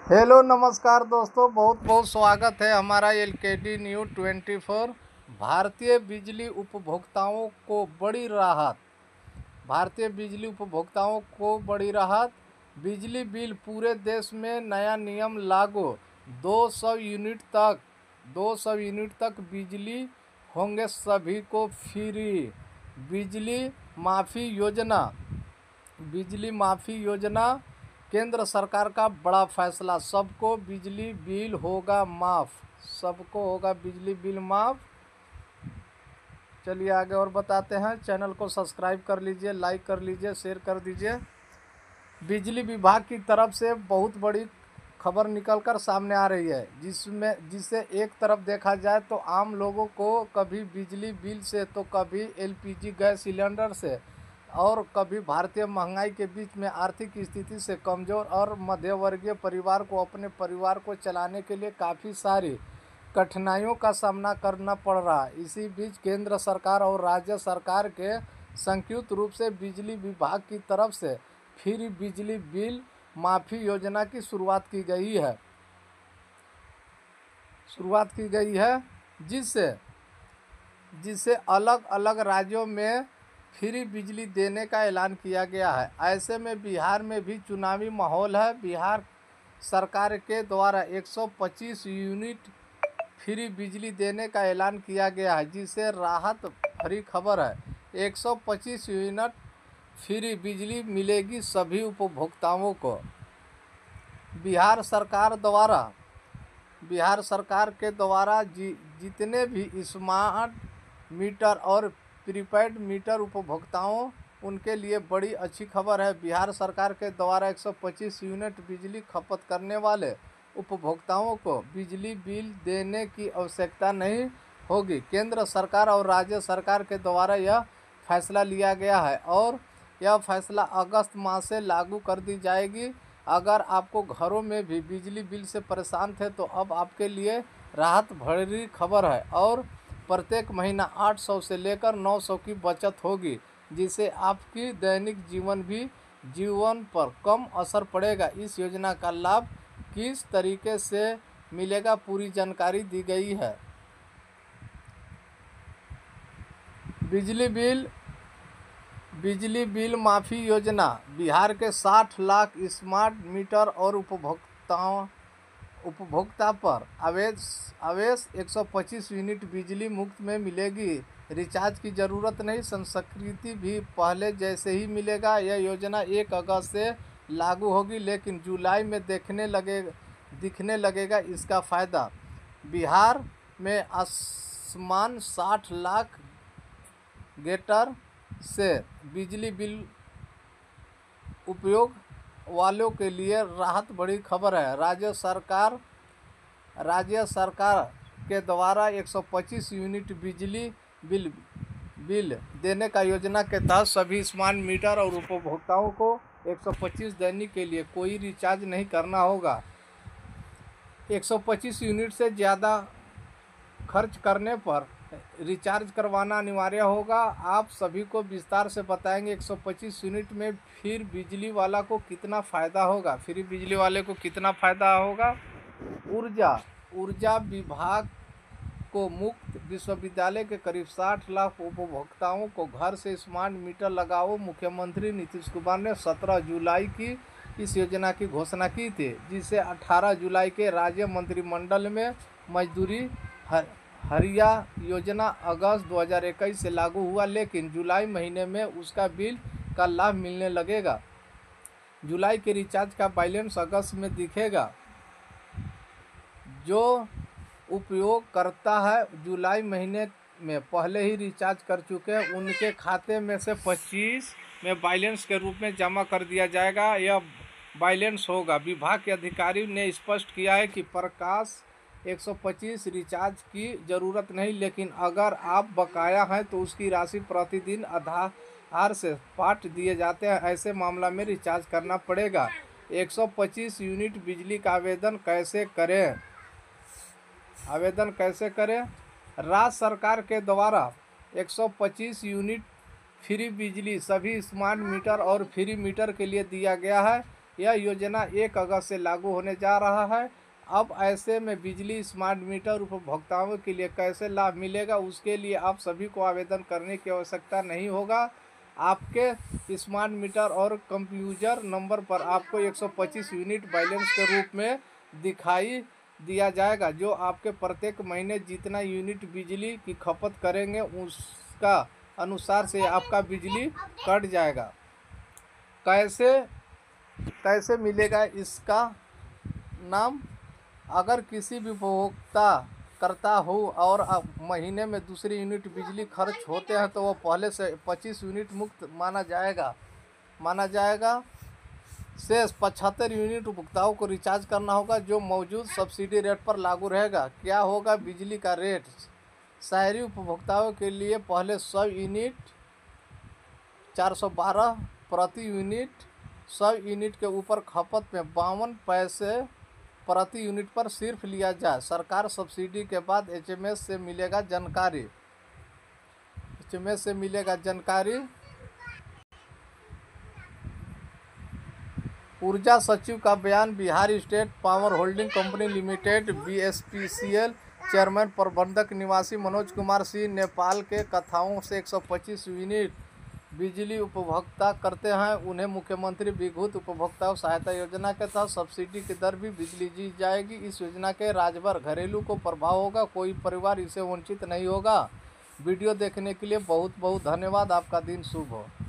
Hello नमस्कार दोस्तों, बहुत बहुत स्वागत है हमारा LKD न्यूज़ 24। भारतीय बिजली उपभोक्ताओं को बड़ी राहत। भारतीय बिजली उपभोक्ताओं को बड़ी राहत। बिजली बिल पूरे देश में नया नियम लागू। 200 यूनिट तक बिजली होंगे सभी को फ्री। बिजली माफ़ी योजना केंद्र सरकार का बड़ा फैसला। सबको बिजली बिल होगा माफ़। चलिए आगे और बताते हैं। चैनल को सब्सक्राइब कर लीजिए, लाइक कर लीजिए, शेयर कर दीजिए। बिजली विभाग की तरफ से बहुत बड़ी खबर निकलकर सामने आ रही है, जिसे एक तरफ देखा जाए तो आम लोगों को कभी बिजली बिल से तो कभी LPG गैस सिलेंडर से और कभी भारतीय महंगाई के बीच में आर्थिक स्थिति से कमज़ोर और मध्यवर्गीय परिवार को अपने परिवार को चलाने के लिए काफ़ी सारी कठिनाइयों का सामना करना पड़ रहा है। इसी बीच केंद्र सरकार और राज्य सरकार के संयुक्त रूप से बिजली विभाग की तरफ से फ्री बिजली बिल माफ़ी योजना की शुरुआत की गई है, जिससे अलग अलग राज्यों में फ्री बिजली देने का ऐलान किया गया है। ऐसे में बिहार में भी चुनावी माहौल है। बिहार सरकार के द्वारा 125 यूनिट फ्री बिजली देने का ऐलान किया गया है, जिससे राहत भरी खबर है। 125 यूनिट फ्री बिजली मिलेगी सभी उपभोक्ताओं को। बिहार सरकार के द्वारा जितने भी स्मार्ट मीटर और प्रीपेड मीटर उपभोक्ताओं उनके लिए बड़ी अच्छी खबर है। बिहार सरकार के द्वारा 125 यूनिट बिजली खपत करने वाले उपभोक्ताओं को बिजली बिल देने की आवश्यकता नहीं होगी। केंद्र सरकार और राज्य सरकार के द्वारा यह फैसला लिया गया है और यह फैसला अगस्त माह से लागू कर दी जाएगी। अगर आपको घरों में भी बिजली बिल से परेशान थे तो अब आपके लिए राहत भरी खबर है और प्रत्येक महीना 800 से लेकर 900 की बचत होगी, जिससे आपकी दैनिक जीवन पर कम असर पड़ेगा। इस योजना का लाभ किस तरीके से मिलेगा, पूरी जानकारी दी गई है। बिजली बिल माफ़ी योजना बिहार के 60 लाख स्मार्ट मीटर और उपभोक्ता पर आवेश 125 यूनिट बिजली मुफ्त में मिलेगी। रिचार्ज की ज़रूरत नहीं, संस्कृति भी पहले जैसे ही मिलेगा। यह योजना 1 अगस्त से लागू होगी, लेकिन जुलाई में दिखने लगेगा इसका फ़ायदा। बिहार में आसमान 60 लाख गेटर से बिजली बिल उपयोग वालों के लिए राहत बड़ी खबर है। राज्य सरकार के द्वारा 125 यूनिट बिजली बिल देने का योजना के तहत सभी स्मार्ट मीटर और उपभोक्ताओं को 125 देने के लिए कोई रिचार्ज नहीं करना होगा। 125 यूनिट से ज़्यादा खर्च करने पर रिचार्ज करवाना अनिवार्य होगा। आप सभी को विस्तार से बताएंगे 125 यूनिट में फिर बिजली वाला को कितना फ़ायदा होगा। फ्री बिजली वाले को कितना फ़ायदा होगा। ऊर्जा विभाग को मुक्त विश्वविद्यालय के करीब 60 लाख उपभोक्ताओं को घर से स्मार्ट मीटर लगाओ। मुख्यमंत्री नीतीश कुमार ने 17 जुलाई की इस योजना की घोषणा की थी, जिसे 18 जुलाई के राज्य मंत्रिमंडल में मंजूरी हरिया। योजना अगस्त 2021 से लागू हुआ, लेकिन जुलाई महीने में उसका बिल का लाभ मिलने लगेगा। जुलाई के रिचार्ज का बैलेंस अगस्त में दिखेगा। जो उपयोग करता है जुलाई महीने में पहले ही रिचार्ज कर चुके हैं, उनके खाते में से 25 में बैलेंस के रूप में जमा कर दिया जाएगा। यह बैलेंस होगा। विभाग के अधिकारी ने स्पष्ट किया है कि प्रकाश 125 रिचार्ज की ज़रूरत नहीं, लेकिन अगर आप बकाया हैं तो उसकी राशि प्रतिदिन आधार से काट दिए जाते हैं। ऐसे मामला में रिचार्ज करना पड़ेगा। 125 यूनिट बिजली का आवेदन कैसे करें? राज्य सरकार के द्वारा 125 यूनिट फ्री बिजली सभी स्मार्ट मीटर और फ्री मीटर के लिए दिया गया है। यह योजना 1 अगस्त से लागू होने जा रहा है। अब ऐसे में बिजली स्मार्ट मीटर उपभोक्ताओं के लिए कैसे लाभ मिलेगा, उसके लिए आप सभी को आवेदन करने की आवश्यकता नहीं होगा। आपके स्मार्ट मीटर और कंप्यूटर नंबर पर आपको 125 यूनिट बैलेंस के रूप में दिखाई दिया जाएगा, जो आपके प्रत्येक महीने जितना यूनिट बिजली की खपत करेंगे उसका अनुसार से आपका बिजली कट जाएगा। कैसे मिलेगा इसका नाम? अगर किसी भी उपभोक्ता करता हो और महीने में दूसरी यूनिट बिजली खर्च होते हैं तो वो पहले से 25 यूनिट मुक्त माना जाएगा। शेष 75 यूनिट उपभोक्ताओं को रिचार्ज करना होगा, जो मौजूद सब्सिडी रेट पर लागू रहेगा। क्या होगा बिजली का रेट? शहरी उपभोक्ताओं के लिए पहले 100 यूनिट 412 प्रति यूनिट, 100 यूनिट के ऊपर खपत में 52 पैसे प्रति यूनिट पर सिर्फ लिया जाए। सरकार सब्सिडी के बाद एचएमएस से मिलेगा जानकारी। ऊर्जा सचिव का बयान। Bihar state power holding company limited BSPCL chairman प्रबंधक निवासी मनोज कुमार सिंह नेपाल के कथाओं से 125 यूनिट बिजली उपभोक्ता करते हैं। उन्हें मुख्यमंत्री विद्युत उपभोक्ता सहायता योजना के तहत सब्सिडी की दर भी बिजली दी जाएगी। इस योजना के राज्यभर घरेलू को प्रभाव होगा, कोई परिवार इसे वंचित नहीं होगा। वीडियो देखने के लिए बहुत बहुत धन्यवाद। आपका दिन शुभ हो।